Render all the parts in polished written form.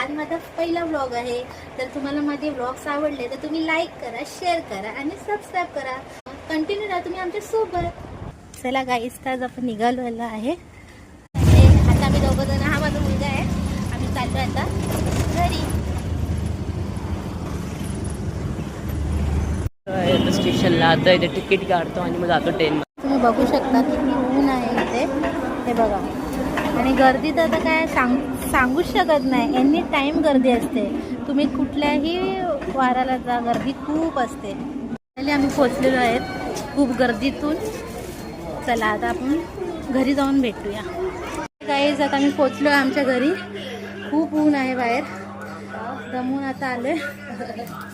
आज माझा पहिला व्लॉग आहे. तर तुम्हाला माझे व्लॉग्स आवडले तर तुम्ही लाईक करा, शेअर करा आणि सबस्क्राईब करा. कंटिन्यू राहा तुम्ही आमच्या सोबत. चला गाईस, आज आपण निघालेलो आहे. आता आम्ही दोघं जण, हा माझा मुलगा आहे. आम्ही चाललो आता घरी. स्टेशनला आता इथे तिकीट काढतो आणि मग जातो ट्रेन. तुम्ही बघू शकता किती ऊन आहे इथे. हे बघा, आणि गर्दी तर आता काय सांगूच शकत नाही. एनी टाइम गर्दी असते. तुम्ही कुठल्याही वाराला जा, गर्दी खूप असते. आम्ही पोचलेलो आहेत खूप गर्दीतून. चला आता आपण घरी जाऊन भेटूया. गाईज, आता आम्ही पोचलो आहे आमच्या घरी. खूप ऊन आहे बाहेर, दमून आता आलोय.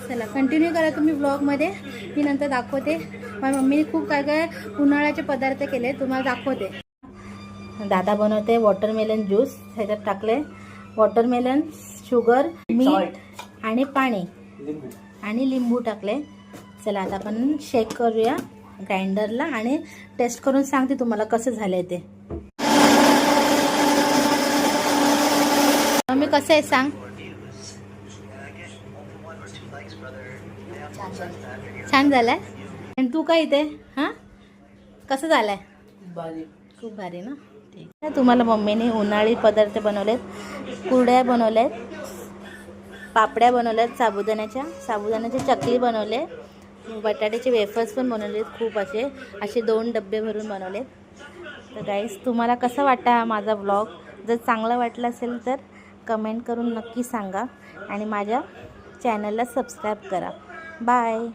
चला कंटिन्यू करा तुम्ही ब्लॉगमध्ये. मी नंतर दाखवते. माझ्या मम्मीने खूप काय काय उन्हाळ्याचे पदार्थ केले, तुम्हाला दाखवते. दादा बनवते वॉटरमेलन ज्यूस. ह्याच्यात टाकले वॉटरमेलन, शुगर, मीठ आणि पाणी आणि लिंबू टाकले. चला आता आपण शेक करूया ग्राइंडरला आणि टेस्ट करून सांगते तुम्हाला कसं झालंय ते. मम्मी कसं आहे सांग. छान झालाय. आणि तू काय इथे हां कसं झालंय. खूप भारी ना. ठीक आहे. तुम्हाला मम्मीने उन्हाळी पदार्थ बनवलेत. कुरड्या बनवल्यात, पापड्या बनवल्यात, साबुदाण्याची चकली बनवले, बटाट्याचे वेफर्स पण बनवलेत. खूप असे 2 डब्बे भरून बनवलेत. तर गाईस, तुम्हाला कसा वाटला माझा व्लॉग. जर चांगला वाटला असेल तर कमेंट करून नक्की सांगा आणि माझ्या चॅनलला सबस्क्राईब करा. बाय.